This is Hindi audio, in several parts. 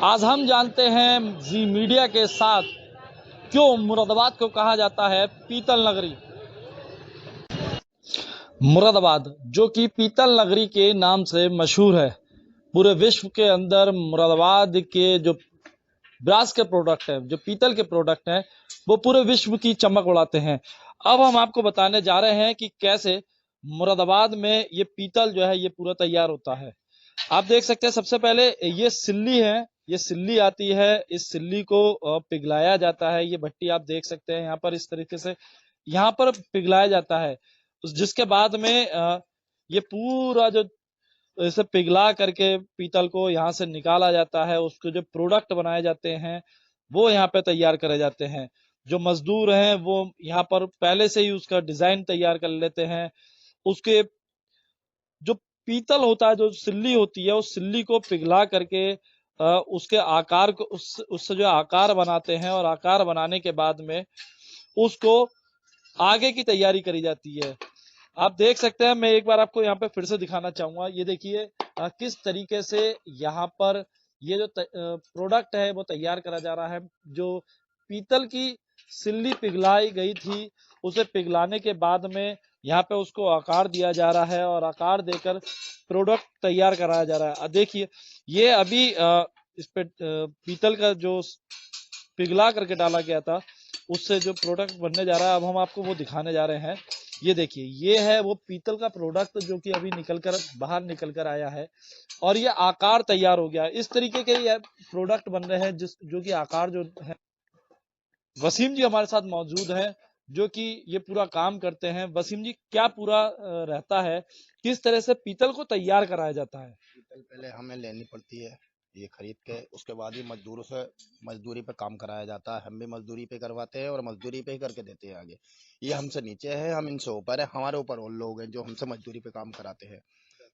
आज हम जानते हैं जी मीडिया के साथ क्यों मुरादाबाद को कहा जाता है पीतल नगरी। मुरादाबाद जो कि पीतल नगरी के नाम से मशहूर है, पूरे विश्व के अंदर मुरादाबाद के जो ब्रास के प्रोडक्ट हैं, जो पीतल के प्रोडक्ट हैं, वो पूरे विश्व की चमक उड़ाते हैं। अब हम आपको बताने जा रहे हैं कि कैसे मुरादाबाद में ये पीतल जो है ये पूरा तैयार होता है। आप देख सकते हैं, सबसे पहले ये सिल्ली है, ये सिल्ली आती है, इस सिल्ली को पिघलाया जाता है। ये भट्टी आप देख सकते हैं यहाँ पर, इस तरीके से यहाँ पर पिघलाया जाता है, जिसके बाद में ये पूरा जो इसे पिघला करके पीतल को यहाँ से निकाला जाता है। उसके जो प्रोडक्ट बनाए जाते हैं वो यहाँ पे तैयार करे जाते हैं। जो मजदूर हैं वो यहाँ पर पहले से ही उसका डिजाइन तैयार कर लेते हैं। उसके जो पीतल होता है, जो सिल्ली होती है, उस सिल्ली को पिघला करके उसके आकार को उससे जो आकार बनाते हैं, और आकार बनाने के बाद में उसको आगे की तैयारी करी जाती है। आप देख सकते हैं, मैं एक बार आपको यहाँ पे फिर से दिखाना चाहूंगा। ये देखिए किस तरीके से यहाँ पर ये जो प्रोडक्ट है वो तैयार करा जा रहा है। जो पीतल की सिल्ली पिघलाई गई थी, उसे पिघलाने के बाद में यहाँ पे उसको आकार दिया जा रहा है, और आकार देकर प्रोडक्ट तैयार कराया जा रहा है। देखिए ये अभी इस पे पीतल का जो पिघला करके डाला गया था, उससे जो प्रोडक्ट बनने जा रहा है, अब हम आपको वो दिखाने जा रहे हैं। ये देखिए, ये है वो पीतल का प्रोडक्ट जो कि अभी बाहर निकल कर आया है, और ये आकार तैयार हो गया। इस तरीके के ये प्रोडक्ट बन रहे हैं जो कि आकार जो है। वसीम जी हमारे साथ मौजूद हैं, जो कि ये पूरा काम करते हैं। वसीम जी, क्या पूरा रहता है, किस तरह से पीतल को तैयार कराया जाता है? पीतल पहले हमें लेनी पड़ती है, ये खरीद के, उसके बाद ही मजदूरों से मजदूरी पे काम कराया जाता है। हम भी मजदूरी पे करवाते हैं और मजदूरी पे ही करके देते हैं आगे। ये हमसे नीचे है, हम इनसे ऊपर है, हमारे ऊपर और लोग हैं जो हमसे मजदूरी पे काम कराते हैं।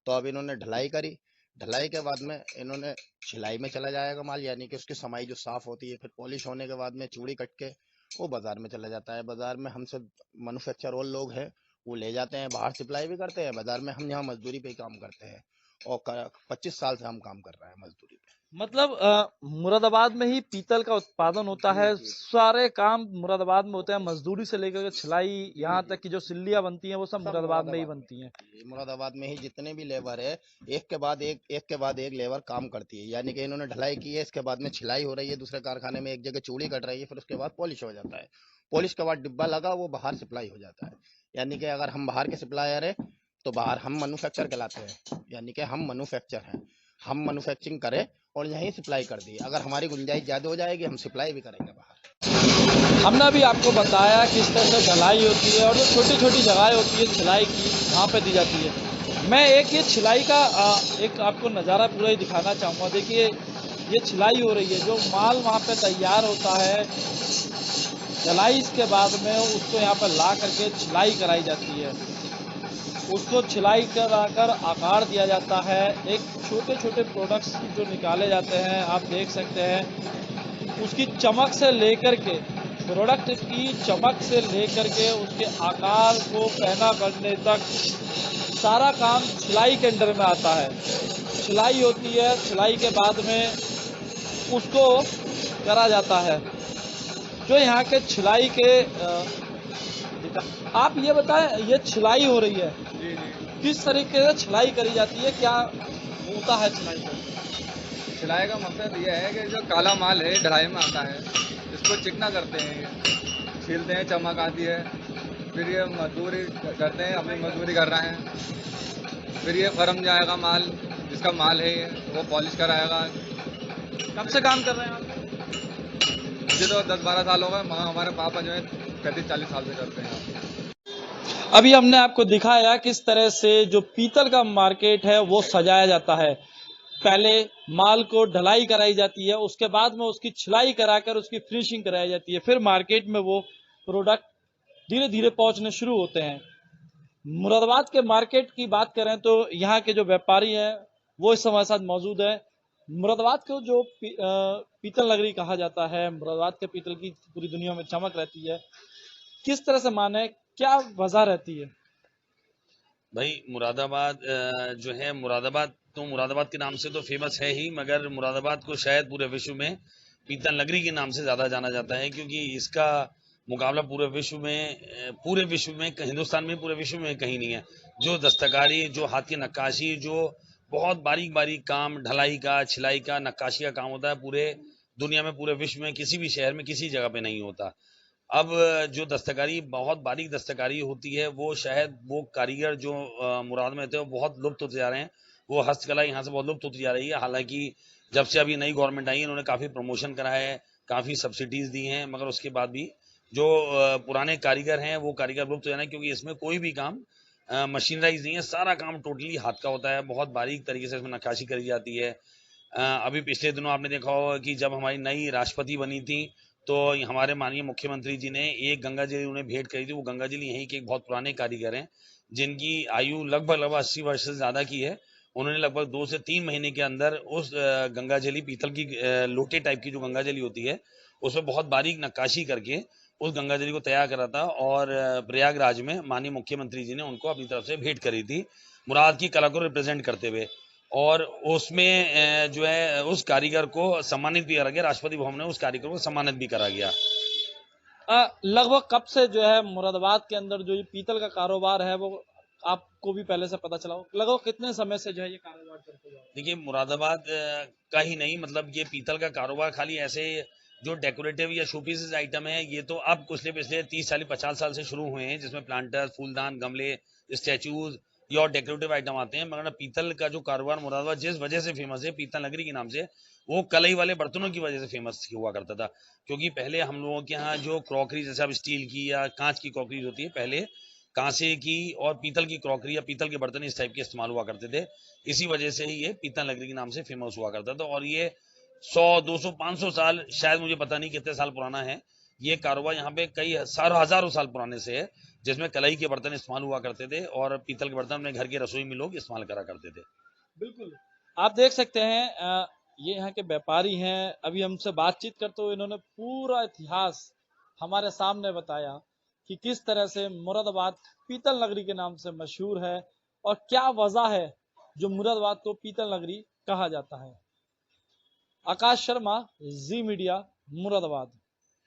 तो अब इन्होंने ढलाई करी, ढलाई के बाद में इन्होंने छिलाई में चला जाएगा माल, यानी कि उसकी समाई जो साफ होती है, फिर पॉलिश होने के बाद में चूड़ी कट के वो बाजार में चला जाता है। बाजार में हमसे मैन्युफैक्चर और लोग हैं, वो ले जाते हैं, बाहर सप्लाई भी करते हैं। बाजार में हम यहाँ मजदूरी पे ही काम करते हैं, और 25 साल से हम काम कर रहे हैं मजदूरी पे। मतलब मुरादाबाद में ही पीतल का उत्पादन होता है। सारे काम मुरादाबाद में होते हैं, मजदूरी से लेकर के छिलाई, यहाँ तक कि जो सिल्लियाँ बनती हैं वो सब सब मुरादाबाद में ही मुरादाबाद बनती हैं। ये मुरादाबाद में ही जितने भी लेबर है, एक के बाद एक लेबर काम करती है। यानी कि इन्होंने ढलाई की है, इसके बाद में छिलाई हो रही है, दूसरे कारखाने में एक जगह चूड़ी कट रही है, फिर उसके बाद पॉलिश हो जाता है। पॉलिश के बाद डिब्बा लगा, वो बाहर सप्लाई हो जाता है। यानी कि अगर हम बाहर के सप्लायर है, तो बाहर हम मैन्युफैक्चर कहलाते हैं। यानी कि हम मैन्युफैक्चर हैं, हम मैन्युफैक्चरिंग करें और यहीं सप्लाई कर दिए। अगर हमारी गुंजाइश ज़्यादा हो जाएगी, हम सप्लाई भी करेंगे बाहर। हमने अभी आपको बताया किस तरह से ढलाई होती है और जो छोटी छोटी जगह होती है सिलाई की, वहाँ पे दी जाती है। मैं एक ये छिलाई का एक आपको नज़ारा पूरा ही दिखाना चाहूँगा। देखिए ये छिलाई हो रही है, जो माल वहाँ पे तैयार होता है, ढलाई के बाद में उसको यहाँ पर ला करके छिलाई कराई जाती है। उसको छिलाई कराकर आकार दिया जाता है। एक छोटे छोटे प्रोडक्ट्स जो निकाले जाते हैं, आप देख सकते हैं उसकी चमक से लेकर के, प्रोडक्ट की चमक से लेकर के उसके आकार को पहना करने तक सारा काम सिलाई के अंडर में आता है। सिलाई होती है, सिलाई के बाद में उसको करा जाता है। जो यहाँ के छिलाई के आप ये बताएं, ये छिलाई हो रही है, जी जी। किस तरीके से छिलाई करी जाती है, क्या होता है छिलाई का? सिलाई का मकसद ये है कि जो काला माल है ढलाई में आता है, इसको चिकना करते हैं, ये छीलते हैं, चमक आती है, फिर ये मजदूरी करते हैं, अपनी मजदूरी कर रहे हैं, फिर ये फर्म जाएगा माल, जिसका माल है ये वो पॉलिश कराएगा। कब से काम कर रहे हैं आप? मुझे तो 10-12 साल हो गए, मगर हमारे पापा जो है 35-40 साल से करते हैं। अभी हमने आपको दिखाया किस तरह से जो पीतल का मार्केट है वो सजाया जाता है। पहले माल को ढलाई कराई जाती है, उसके बाद में उसकी छिलाई कराकर उसकी फिनिशिंग कराई जाती है, फिर मार्केट में वो प्रोडक्ट धीरे धीरे पहुंचने शुरू होते हैं। मुरादाबाद के मार्केट की बात करें तो यहाँ के जो व्यापारी हैं वो इस समय साथ मौजूद है। मुरादाबाद को जो पीतल नगरी कहा जाता है, मुरादाबाद के पीतल की पूरी दुनिया में चमक रहती है, किस तरह से माने, क्या वजह रहती है? भाई मुरादाबाद जो है, मुरादाबाद तो मुरादाबाद के नाम से तो फेमस है ही, मगर मुरादाबाद को शायद पूरे विश्व में पीतल नगरी के नाम से ज़्यादा जाना जाता है, क्योंकि इसका मुकाबला पूरे विश्व में हिंदुस्तान में पूरे विश्व में कहीं नहीं है। जो दस्तकारी, जो हाथ की नक्काशी, जो बहुत बारीक बारीक काम, ढलाई का, छिलाई का, नक्काशी का काम होता है, पूरे दुनिया में, पूरे विश्व में किसी भी शहर में किसी जगह पे नहीं होता। अब जो दस्तकारी, बहुत बारीक दस्तकारी होती है, वो शायद वो कारीगर जो मुराद में थे वो बहुत लुप्त होते जा रहे हैं। वो हस्तकला यहाँ से बहुत लुप्त होती जा रही है। हालांकि जब से अभी नई गवर्नमेंट आई है, इन्होंने काफ़ी प्रमोशन करा है, काफ़ी सब्सिडीज दी हैं, मगर उसके बाद भी जो पुराने कारीगर हैं वो कारीगर लुप्त हो जा रहे हैं, क्योंकि इसमें कोई भी काम मशीनराइज नहीं है। सारा काम टोटली हाथ का होता है, बहुत बारीक तरीके से इसमें नक्काशी करी जाती है। अभी पिछले दिनों आपने देखा होगा कि जब हमारी नई राष्ट्रपति बनी थी, तो हमारे माननीय मुख्यमंत्री जी ने एक गंगा जली उन्हें भेंट करी थी। वो गंगा जली यहीं के एक बहुत पुराने कारीगर हैं, जिनकी आयु लगभग 80 वर्ष से ज़्यादा की है। उन्होंने लगभग 2 से 3 महीने के अंदर उस गंगा जली, पीतल की लोटे टाइप की जो गंगा जली होती है, उसमें बहुत बारीक नक्काशी करके उस गंगा जली को तैयार करा था, और प्रयागराज में माननीय मुख्यमंत्री जी ने उनको अपनी तरफ से भेंट करी थी, मुराद की कला को रिप्रेजेंट करते हुए। और उसमें जो है उस कारीगर को सम्मानित भी करा गया, राष्ट्रपति भवन में उस कारीगर को सम्मानित भी करा गया। लगभग कब से जो है मुरादाबाद के अंदर जो ये पीतल का कारोबार है वो आपको भी पहले से पता चला हो? लगभग कितने समय से जो है ये कारोबार चलते जा रहा है? देखिए मुरादाबाद का ही नहीं, मतलब ये पीतल का कारोबार खाली ऐसे जो डेकोरेटिव या शोपीसेस आइटम है, ये तो अब पिछले 30-50 साल से शुरू हुए हैं, जिसमें प्लांटर, फूलदान, गमले, स्टैचूज या और डेकोरेटिव आइटम आते हैं। मगर पीतल का जो कारोबार मुरादाबाद जिस वजह से फेमस है, पीतल नगरी के नाम से, वो कलई वाले बर्तनों की वजह से फेमस हुआ करता था। क्योंकि पहले हम लोगों के यहाँ जो क्रॉकरी, जैसे अब स्टील की या कांच की क्रॉकरी होती है, पहले कांसे की और पीतल की क्रॉकरी या पीतल के बर्तन इस टाइप के इस्तेमाल हुआ करते थे। इसी वजह से ही ये पीतल नगरी के नाम से फेमस हुआ करता था। और ये 100, 200, 500 साल, शायद मुझे पता नहीं कितने साल पुराना है ये कारोबार। यहाँ पे कई हजारों साल पुराने से है, जिसमें कलई के बर्तन इस्तेमाल हुआ करते थे और पीतल के बर्तन अपने घर के रसोई में लोग इस्तेमाल करा करते थे। बिल्कुल। आप देख सकते हैं ये यहाँ के व्यापारी हैं। अभी हमसे बातचीत करते हुए इन्होंने पूरा इतिहास हमारे सामने बताया कि किस तरह से मुरादाबाद पीतल नगरी के नाम से मशहूर है और क्या वजह है जो मुरादाबाद को पीतल नगरी कहा जाता है। आकाश शर्मा, जी मीडिया, मुरादाबाद।